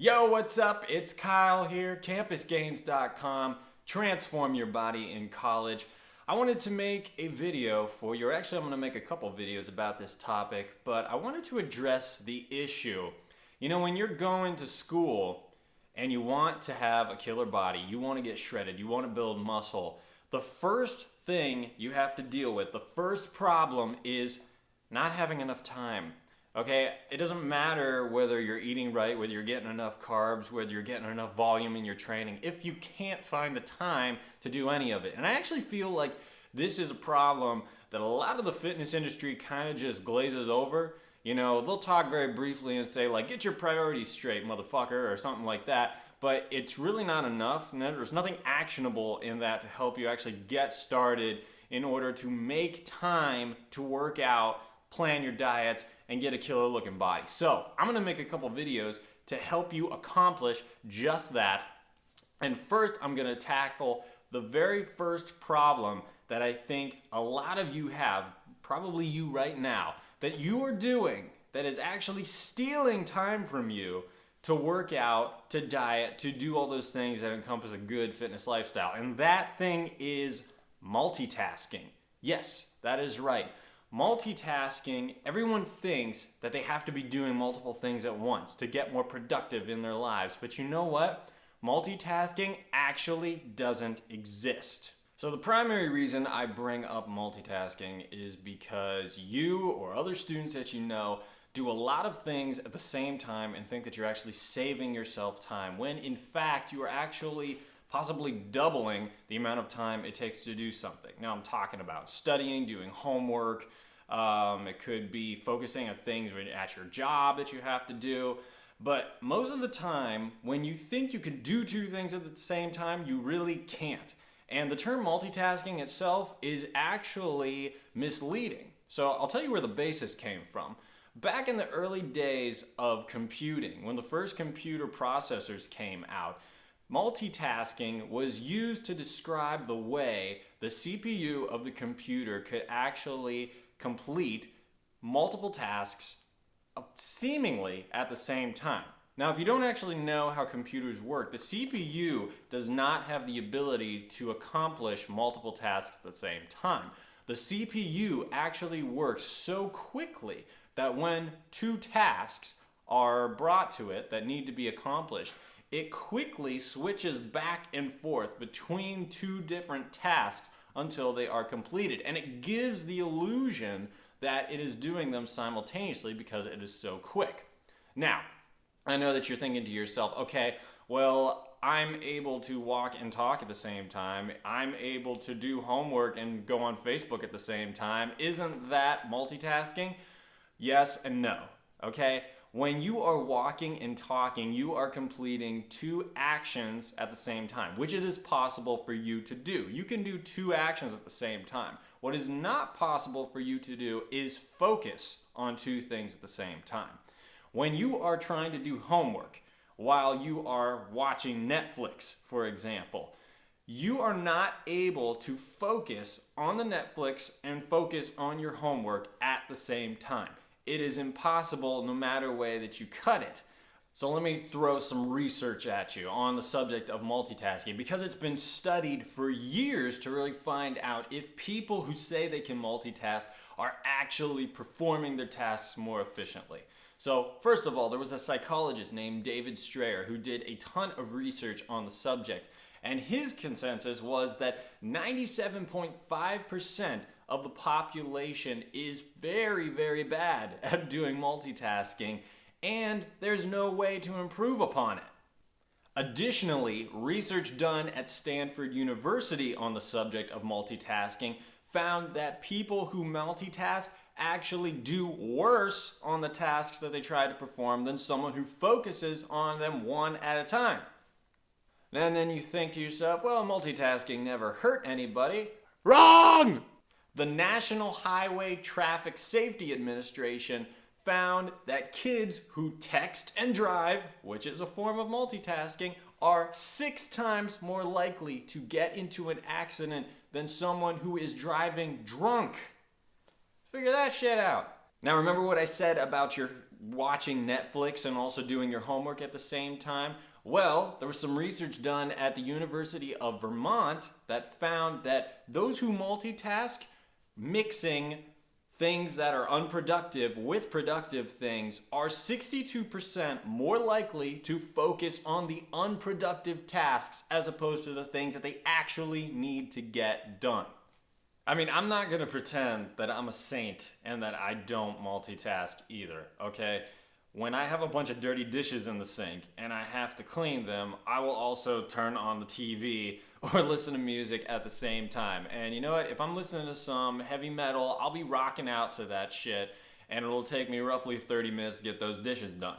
Yo, what's up? It's Kyle here, campusgains.com. Transform your body in college. I wanted to make a video for you, or actually I'm going to make a couple videos about this topic, but I wanted to address the issue. You know, when you're going to school and you want to have a killer body, you want to get shredded, you want to build muscle, the first thing you have to deal with, the first problem is not having enough time. Okay, it doesn't matter whether you're eating right, whether you're getting enough carbs, whether you're getting enough volume in your training, if you can't find the time to do any of it. And I actually feel like this is a problem that a lot of the fitness industry kind of just glazes over. You know, they'll talk very briefly and say like, get your priorities straight, motherfucker, or something like that. But it's really not enough. And there's nothing actionable in that to help you actually get started in order to make time to work out, plan your diets, and get a killer looking body. So I'm gonna make a couple videos to help you accomplish just that. And first, I'm gonna tackle the very first problem that I think a lot of you have, probably you right now, that you are doing that is actually stealing time from you to work out, to diet, to do all those things that encompass a good fitness lifestyle. And that thing is multitasking. Yes, that is right. Multitasking, everyone thinks that they have to be doing multiple things at once to get more productive in their lives. But you know what? Multitasking actually doesn't exist. So the primary reason I bring up multitasking is because you or other students that you know do a lot of things at the same time and think that you're actually saving yourself time, when in fact you are actually possibly doubling the amount of time it takes to do something. Now I'm talking about studying, doing homework. It could be focusing on things at your job that you have to do. But most of the time, when you think you can do two things at the same time, you really can't. And the term multitasking itself is actually misleading. So I'll tell you where the basis came from. Back in the early days of computing, when the first computer processors came out, multitasking was used to describe the way the CPU of the computer could actually complete multiple tasks seemingly at the same time. Now, if you don't actually know how computers work, the CPU does not have the ability to accomplish multiple tasks at the same time. The CPU actually works so quickly that when two tasks are brought to it that need to be accomplished, it quickly switches back and forth between two different tasks until they are completed. And it gives the illusion that it is doing them simultaneously because it is so quick. Now, I know that you're thinking to yourself, okay, well, I'm able to walk and talk at the same time. I'm able to do homework and go on Facebook at the same time. Isn't that multitasking? Yes and no, okay? When you are walking and talking, you are completing two actions at the same time, which it is possible for you to do. You can do two actions at the same time. What is not possible for you to do is focus on two things at the same time. When you are trying to do homework while you are watching Netflix, for example, you are not able to focus on the Netflix and focus on your homework at the same time. It is impossible no matter way that you cut it. So let me throw some research at you on the subject of multitasking, because it's been studied for years to really find out if people who say they can multitask are actually performing their tasks more efficiently. So first of all, there was a psychologist named David Strayer who did a ton of research on the subject, and his consensus was that 97.5% of the population is very, very bad at doing multitasking, and there's no way to improve upon it. Additionally, research done at Stanford University on the subject of multitasking found that people who multitask actually do worse on the tasks that they try to perform than someone who focuses on them one at a time. And then you think to yourself, well, multitasking never hurt anybody. Wrong! The National Highway Traffic Safety Administration found that kids who text and drive, which is a form of multitasking, are 6 times more likely to get into an accident than someone who is driving drunk. Figure that shit out. Now remember what I said about your watching Netflix and also doing your homework at the same time? Well, there was some research done at the University of Vermont that found that those who multitask, mixing things that are unproductive with productive things, are 62% more likely to focus on the unproductive tasks as opposed to the things that they actually need to get done. I mean, I'm not gonna pretend that I'm a saint and that I don't multitask either, okay? When I have a bunch of dirty dishes in the sink and I have to clean them, I will also turn on the TV or listen to music at the same time. And you know what? If I'm listening to some heavy metal, I'll be rocking out to that shit, and it'll take me roughly 30 minutes to get those dishes done.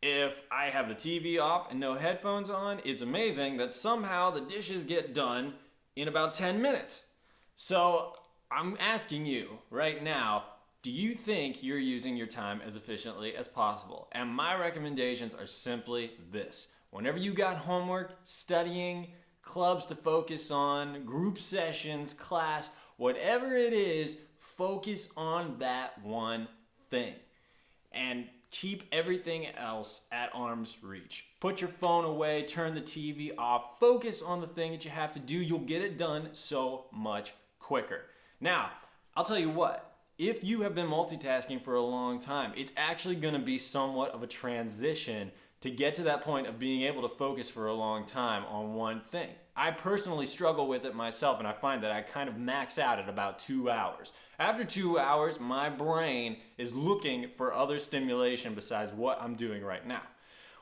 If I have the TV off and no headphones on, it's amazing that somehow the dishes get done in about 10 minutes. So I'm asking you right now, do you think you're using your time as efficiently as possible? And my recommendations are simply this. Whenever you got homework, studying, clubs to focus on, group sessions, class, whatever it is, focus on that one thing. And keep everything else at arm's reach. Put your phone away, turn the TV off, focus on the thing that you have to do. You'll get it done so much quicker. Now, I'll tell you what. If you have been multitasking for a long time, it's actually going to be somewhat of a transition to get to that point of being able to focus for a long time on one thing. I personally struggle with it myself, and I find that I kind of max out at about 2 hours. After 2 hours, my brain is looking for other stimulation besides what I'm doing right now.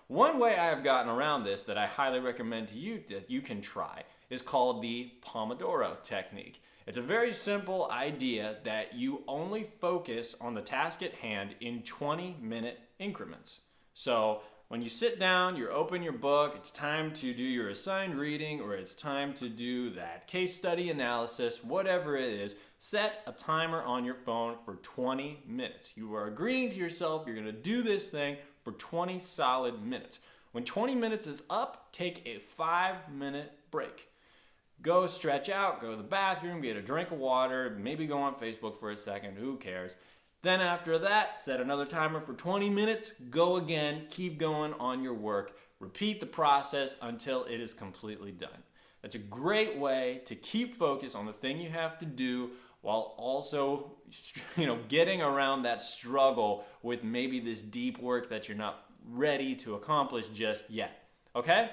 One way I have gotten around this that I highly recommend to you that you can try is called the Pomodoro technique. It's a very simple idea that you only focus on the task at hand in 20-minute increments. So when you sit down, you open your book, it's time to do your assigned reading, or it's time to do that case study analysis, whatever it is, set a timer on your phone for 20 minutes. You are agreeing to yourself, you're gonna do this thing for 20 solid minutes. When 20 minutes is up, take a 5-minute break. Go stretch out, go to the bathroom, get a drink of water, maybe go on Facebook for a second, who cares? Then after that, set another timer for 20 minutes, go again, keep going on your work. Repeat the process until it is completely done. That's a great way to keep focus on the thing you have to do while also, getting around that struggle with maybe this deep work that you're not ready to accomplish just yet. Okay?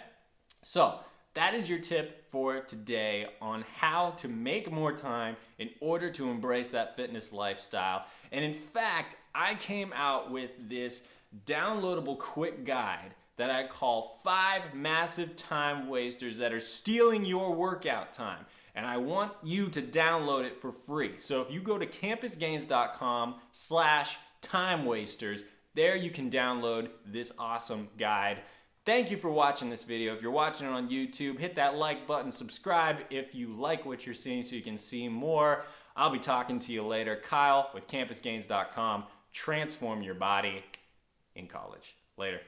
So, that is your tip for today on how to make more time in order to embrace that fitness lifestyle. And in fact, I came out with this downloadable quick guide that I call 5 massive time wasters that are stealing your workout time. And I want you to download it for free. So if you go to campusgains.com/time wasters, there you can download this awesome guide. Thank you for watching this video. If you're watching it on YouTube, hit that like button, subscribe if you like what you're seeing so you can see more. I'll be talking to you later. Kyle with campusgains.com. Transform your body in college. Later.